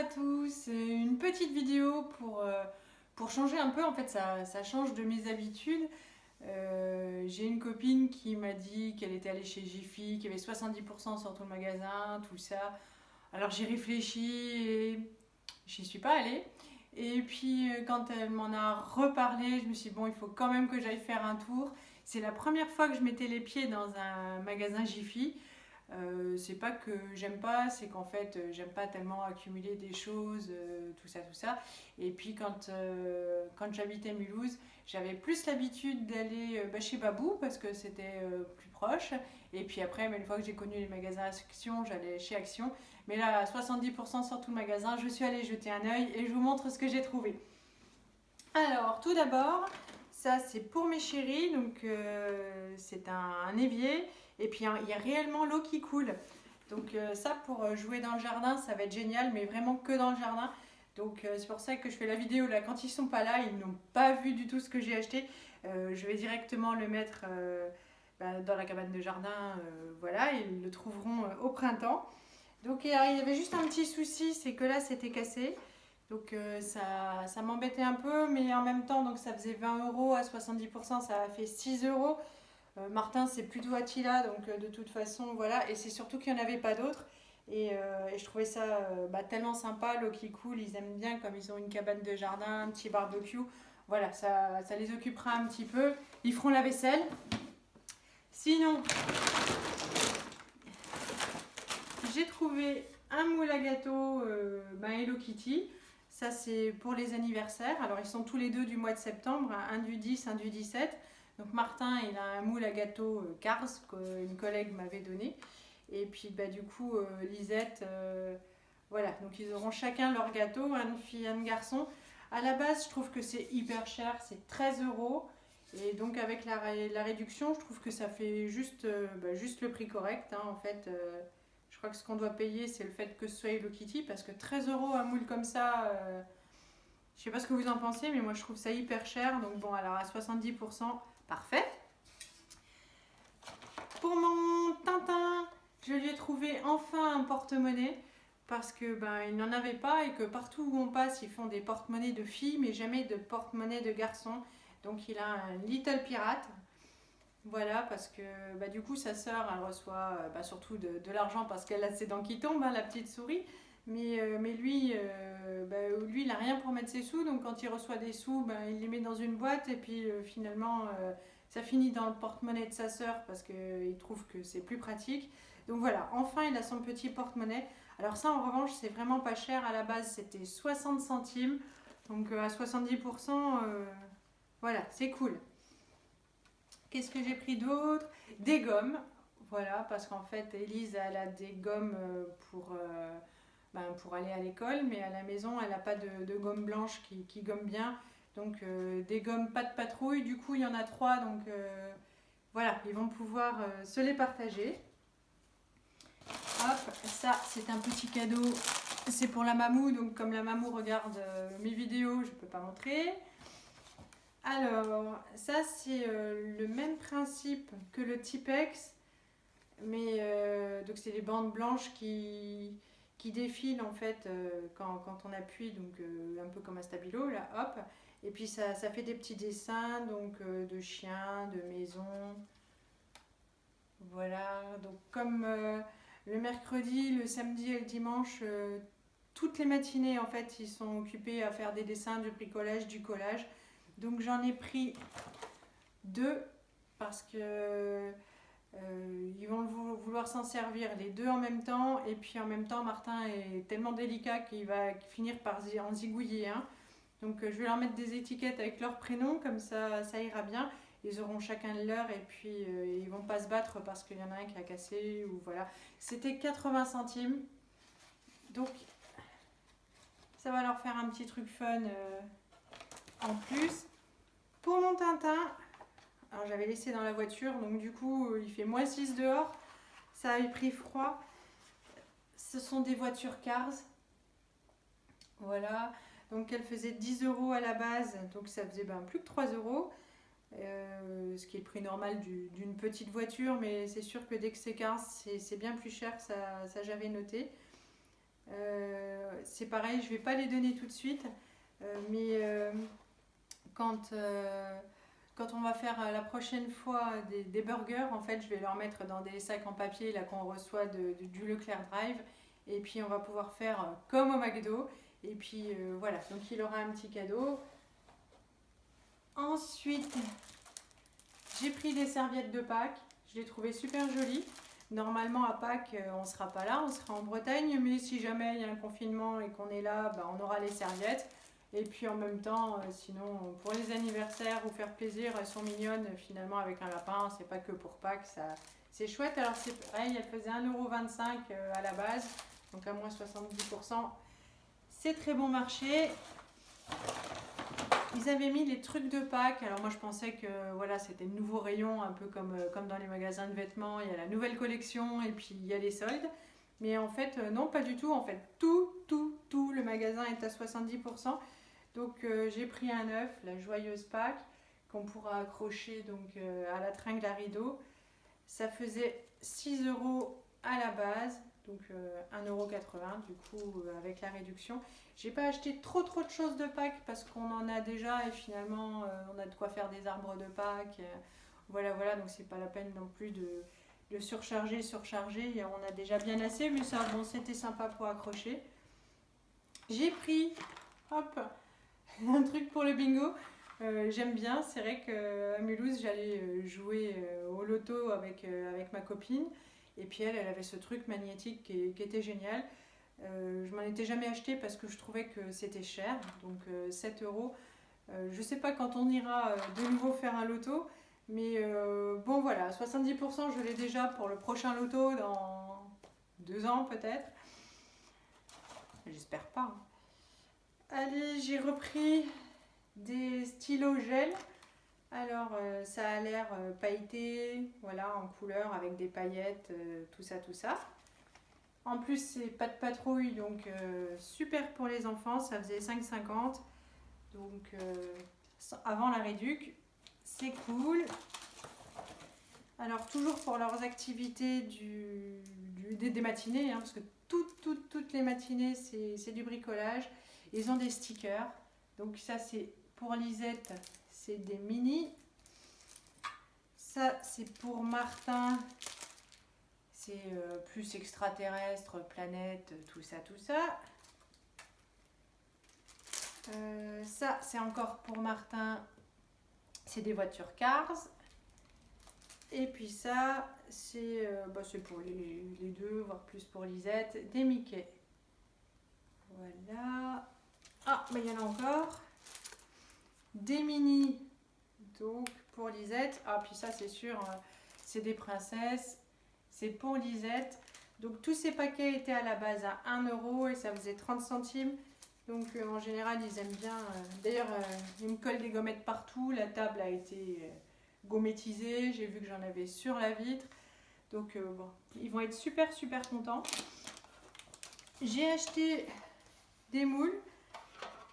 à tous, une petite vidéo pour changer un peu, en fait ça change de mes habitudes. J'ai une copine qui m'a dit qu'elle était allée chez Jiffy, qu'il y avait 70% sur tout le magasin, tout ça. Alors j'ai réfléchi et j'y suis pas allée. Et puis quand elle m'en a reparlé, je me suis dit bon, il faut quand même que j'aille faire un tour. C'est la première fois que je mettais les pieds dans un magasin Jiffy. C'est pas que j'aime pas, c'est qu'en fait j'aime pas tellement accumuler des choses, tout ça, tout ça. Et puis quand j'habitais Mulhouse, j'avais plus l'habitude d'aller chez Babou parce que c'était plus proche. Et puis après, mais une fois que j'ai connu les magasins Action, j'allais chez Action. Mais là, à 70% sur tout le magasin, je suis allée jeter un œil et je vous montre ce que j'ai trouvé. Alors, tout d'abord, ça c'est pour mes chéris, donc c'est un évier et puis il y a réellement l'eau qui coule. Donc ça pour jouer dans le jardin, ça va être génial, mais vraiment que dans le jardin. Donc c'est pour ça que je fais la vidéo là. Quand ils sont pas là, ils n'ont pas vu du tout ce que j'ai acheté. Je vais directement le mettre dans la cabane de jardin, voilà, ils le trouveront au printemps. Donc il y avait juste un petit souci, c'est que là c'était cassé. Donc ça m'embêtait un peu, mais en même temps, donc ça faisait 20 euros à 70%, ça a fait 6 euros. Martin, c'est plutôt Attila, donc de toute façon, voilà. Et c'est surtout qu'il n'y en avait pas d'autres. Et je trouvais ça tellement sympa, l'eau qui coule, ils aiment bien comme ils ont une cabane de jardin, un petit barbecue. Voilà, ça les occupera un petit peu. Ils feront la vaisselle. Sinon, j'ai trouvé un moule à gâteau Hello Kitty. Ça, c'est pour les anniversaires. Alors, ils sont tous les deux du mois de septembre, un du 10, un du 17. Donc, Martin, il a un moule à gâteau Cars qu'une collègue m'avait donné. Et puis, du coup, Lisette, voilà. Donc, ils auront chacun leur gâteau, une fille, un garçon. À la base, je trouve que c'est hyper cher, c'est 13 euros. Et donc, avec la réduction, je trouve que ça fait juste le prix correct, hein, en fait. Je crois que ce qu'on doit payer, c'est le fait que ce soit Hello Kitty, parce que 13 euros un moule comme ça, je sais pas ce que vous en pensez, mais moi je trouve ça hyper cher. Donc bon, alors à 70%, parfait. Pour mon Tintin, je lui ai trouvé enfin un porte-monnaie, parce que il n'en avait pas et que partout où on passe, ils font des porte-monnaies de filles, mais jamais de porte-monnaie de garçons. Donc il a un Little Pirate. Voilà, parce que du coup, sa sœur, elle reçoit surtout de l'argent parce qu'elle a ses dents qui tombent, hein, la petite souris. Mais lui, lui, il n'a rien pour mettre ses sous. Donc, quand il reçoit des sous, il les met dans une boîte. Et puis, finalement, ça finit dans le porte-monnaie de sa sœur parce qu'il trouve que c'est plus pratique. Donc, voilà, enfin, il a son petit porte-monnaie. Alors, ça, en revanche, c'est vraiment pas cher. À la base, c'était 60 centimes. Donc, à 70%, voilà, c'est cool. Qu'est-ce que j'ai pris d'autre? Des gommes, voilà, parce qu'en fait, Elise, elle a des gommes pour aller à l'école, mais à la maison, elle n'a pas de gomme blanche qui gomme bien. Donc, des gommes pas de patrouille, du coup, il y en a trois, donc voilà, ils vont pouvoir se les partager. Hop, ça, c'est un petit cadeau, c'est pour la mamou, donc comme la mamou regarde mes vidéos, je ne peux pas montrer. Alors, ça c'est le même principe que le Tipex, mais donc c'est des bandes blanches qui défilent en fait quand on appuie, donc un peu comme un stabilo, là, hop. Et puis ça fait des petits dessins, donc de chiens, de maisons. Voilà, donc comme le mercredi, le samedi et le dimanche, toutes les matinées en fait, ils sont occupés à faire des dessins, du bricolage, du collage. Donc j'en ai pris deux parce que ils vont vouloir s'en servir les deux en même temps. Et puis en même temps, Martin est tellement délicat qu'il va finir par en zigouiller un. Donc je vais leur mettre des étiquettes avec leur prénom, comme ça ira bien. Ils auront chacun le leur et puis ils vont pas se battre parce qu'il y en a un qui a cassé ou voilà. C'était 80 centimes. Donc ça va leur faire un petit truc fun en plus. Pour mon Tintin, alors j'avais laissé dans la voiture, donc du coup il fait -6 dehors, ça avait pris froid. Ce sont des voitures Cars, voilà. Donc elle faisait 10 euros à la base, donc ça faisait plus que 3 euros. Ce qui est le prix normal d'une petite voiture, mais c'est sûr que dès que c'est Cars, c'est bien plus cher, ça j'avais noté. c'est pareil, je ne vais pas les donner tout de suite, mais quand, quand on va faire la prochaine fois des burgers, en fait, je vais leur mettre dans des sacs en papier là qu'on reçoit du Leclerc Drive. Et puis on va pouvoir faire comme au McDo. Et puis voilà, donc il aura un petit cadeau. Ensuite, j'ai pris des serviettes de Pâques. Je les trouvais super jolies. Normalement à Pâques, on ne sera pas là, on sera en Bretagne. Mais si jamais il y a un confinement et qu'on est là, bah, on aura les serviettes. Et puis en même temps, sinon pour les anniversaires ou faire plaisir, elles sont mignonnes finalement avec un lapin. C'est pas que pour Pâques, ça, c'est chouette. Alors c'est pareil, elles faisaient 1,25 € à la base. Donc à moins 70%. C'est très bon marché. Ils avaient mis les trucs de Pâques. Alors moi je pensais que voilà, c'était le nouveau rayon, un peu comme dans les magasins de vêtements. Il y a la nouvelle collection et puis il y a les soldes. Mais en fait, non, pas du tout. En fait, tout le magasin est à 70%. Donc j'ai pris un œuf, la joyeuse Pâques, qu'on pourra accrocher donc, à la tringle à rideau. Ça faisait 6 € à la base. Donc 1,80 € du coup avec la réduction. J'ai pas acheté trop de choses de Pâques parce qu'on en a déjà et finalement on a de quoi faire des arbres de Pâques. Voilà, donc c'est pas la peine non plus de surcharger. On a déjà bien assez, mais ça, bon, c'était sympa pour accrocher. J'ai pris, hop, un truc pour le bingo. J'aime bien, c'est vrai qu'à Mulhouse, j'allais jouer au loto avec ma copine. Et puis elle avait ce truc magnétique qui était génial. Je m'en étais jamais acheté parce que je trouvais que c'était cher, donc 7 €. Je sais pas quand on ira de nouveau faire un loto, mais bon voilà, 70% je l'ai déjà pour le prochain loto dans 2 ans peut-être. J'espère pas. Allez, j'ai repris des stylos gel. Alors ça a l'air pailleté, voilà, en couleur avec des paillettes, tout ça. En plus c'est pas de patrouille, donc super pour les enfants, ça faisait 5,50 €. Donc avant la réduc, c'est cool. Alors toujours pour leurs activités des matinées, hein, parce que toutes les matinées c'est du bricolage. Ils ont des stickers, donc ça c'est pour Lisette. C'est des mini. Ça, c'est pour Martin. C'est plus extraterrestre, planète, tout ça. Ça, c'est encore pour Martin. C'est des voitures Cars. Et puis ça, c'est pour les deux, voire plus pour Lisette. Des Mickey. Voilà. Ah, mais il y en a encore. Des mini, donc pour Lisette. Ah, puis ça c'est sûr, c'est des princesses, c'est pour Lisette. Donc tous ces paquets étaient à la base à 1 € et ça faisait 30 centimes. Donc en général ils aiment bien. D'ailleurs ils me collent des gommettes partout. La table a été gommettisée. J'ai vu que j'en avais sur la vitre. Donc bon, ils vont être super contents. J'ai acheté des moules.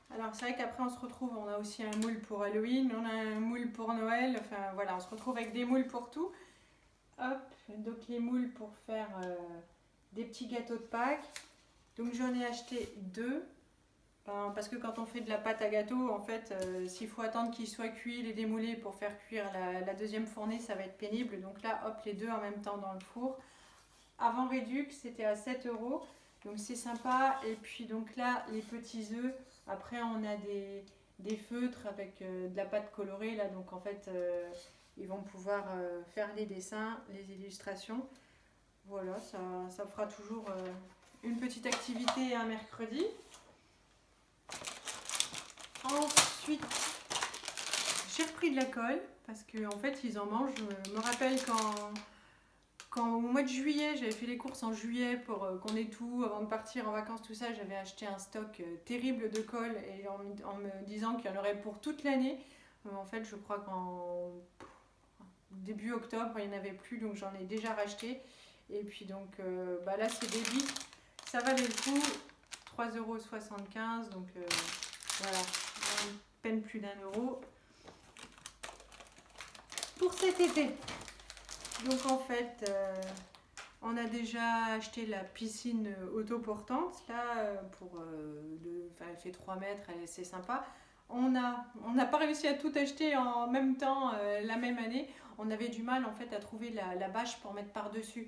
Alors c'est vrai qu'après on se retrouve, on a aussi un moule pour Halloween, on a un moule pour Noël, enfin voilà, on se retrouve avec des moules pour tout. Hop, donc les moules pour faire des petits gâteaux de Pâques. Donc j'en ai acheté 2, parce que quand on fait de la pâte à gâteau, en fait, s'il faut attendre qu'ils soient cuits, les démoulés pour faire cuire la deuxième fournée, ça va être pénible. Donc là, hop, les deux en même temps dans le four. Avant réduc, c'était à 7 €. Donc c'est sympa. Et puis donc là, les petits œufs. Après, on a des feutres avec de la pâte colorée. Là, donc en fait, ils vont pouvoir faire les dessins, les illustrations. Voilà, ça fera toujours une petite activité un mercredi. Ensuite, j'ai repris de la colle parce qu'en fait, ils en mangent. Je me rappelle quand au mois de juillet, j'avais fait les courses en juillet pour qu'on ait tout avant de partir en vacances, tout ça, j'avais acheté un stock terrible de colle et en me disant qu'il y en aurait pour toute l'année. En fait, je crois qu'en début octobre, il n'y en avait plus, donc j'en ai déjà racheté. Et puis donc là, c'est des litres, ça valait le coup, 3,75 €, donc voilà, à peine plus d'1 € pour cet été. Donc en fait, On a déjà acheté la piscine autoportante, là, elle fait 3 mètres, c'est sympa. On n'a pas réussi à tout acheter en même temps, la même année. On avait du mal en fait à trouver la bâche pour mettre par-dessus.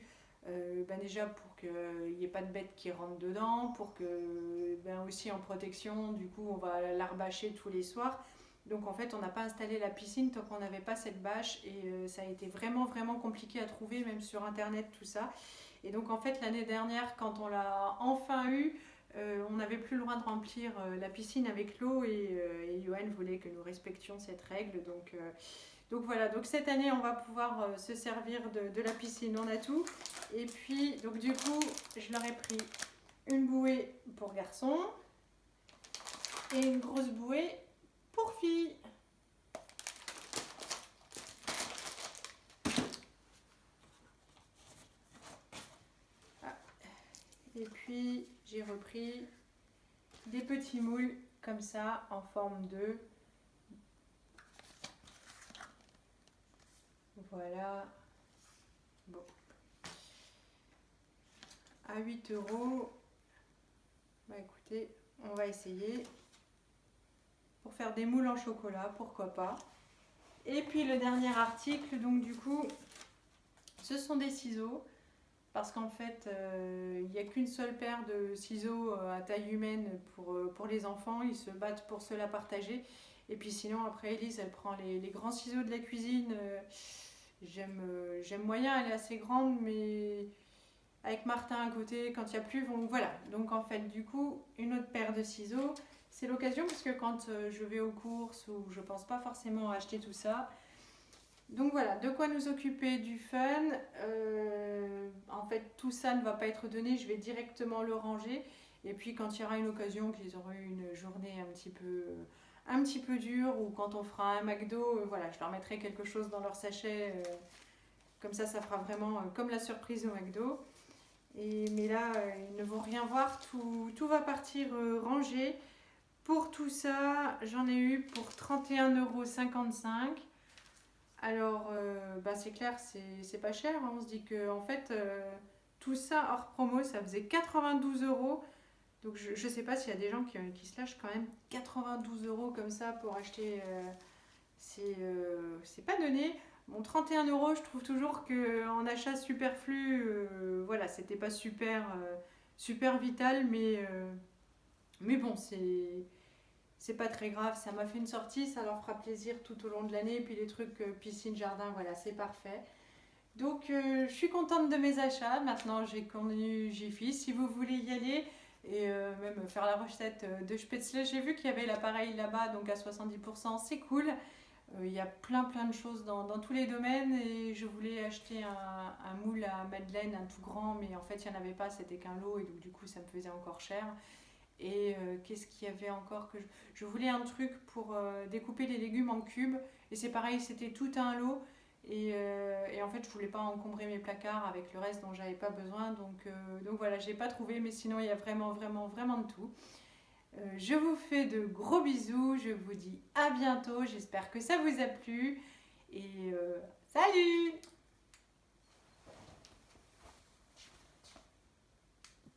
Déjà pour qu'il n'y ait pas de bêtes qui rentrent dedans, pour que aussi en protection, du coup on va la rebâcher tous les soirs. Donc en fait on n'a pas installé la piscine tant qu'on n'avait pas cette bâche et ça a été vraiment vraiment compliqué à trouver même sur internet tout ça. Et donc en fait l'année dernière quand on l'a enfin eu, on n'avait plus le droit de remplir la piscine avec l'eau et Johan voulait que nous respections cette règle. Donc voilà, donc cette année on va pouvoir se servir de la piscine, on a tout. Et puis donc du coup je leur ai pris une bouée pour garçons et une grosse bouée pour filles. Ah. Et puis j'ai repris des petits moules comme ça en forme de... Voilà. Bon. À 8 €. Bah écoutez, on va essayer. Pour faire des moules en chocolat, pourquoi pas. Et puis le dernier article, donc du coup, ce sont des ciseaux. Parce qu'en fait, il n'y a qu'une seule paire de ciseaux à taille humaine pour les enfants. Ils se battent pour se la partager. Et puis sinon, après, Elise, elle prend les grands ciseaux de la cuisine. J'aime moyen, elle est assez grande, mais avec Martin à côté, quand il n'y a plus, donc voilà. Donc en fait, du coup, une autre paire de ciseaux. C'est l'occasion parce que quand je vais aux courses ou je pense pas forcément à acheter tout ça. Donc voilà, de quoi nous occuper du fun. En fait, tout ça ne va pas être donné, je vais directement le ranger. Et puis quand il y aura une occasion, qu'ils auront eu une journée un petit peu dure, ou quand on fera un McDo, voilà, je leur mettrai quelque chose dans leur sachet. Comme ça fera vraiment comme la surprise au McDo. Mais là, ils ne vont rien voir, tout va partir rangé. Pour tout ça, j'en ai eu pour 31,55 €. Alors, c'est clair, c'est pas cher. Hein. On se dit que en fait, tout ça hors promo, ça faisait 92 €. Donc, je sais pas s'il y a des gens qui se lâchent quand même 92 € comme ça pour acheter. C'est pas donné. Bon, 31 €, je trouve toujours qu'en achat superflu, voilà, c'était pas super vital, mais bon, c'est pas très grave, ça m'a fait une sortie, ça leur fera plaisir tout au long de l'année. Et puis les trucs piscine, jardin, voilà, c'est parfait. Donc je suis contente de mes achats. Maintenant j'ai connu Jiffy. Si vous voulez y aller et même faire la recette de spätzle, j'ai vu qu'il y avait l'appareil là-bas, donc à 70%, c'est cool. Il y a plein de choses dans tous les domaines et je voulais acheter un moule à madeleine, un tout grand, mais en fait il n'y en avait pas, c'était qu'un lot et donc du coup ça me faisait encore cher. Et qu'est-ce qu'il y avait encore que je voulais un truc pour découper les légumes en cubes. Et c'est pareil, c'était tout un lot. Et en fait, je voulais pas encombrer mes placards avec le reste dont j'avais pas besoin. Donc voilà, j'ai pas trouvé. Mais sinon, il y a vraiment de tout. Je vous fais de gros bisous. Je vous dis à bientôt. J'espère que ça vous a plu. Et salut!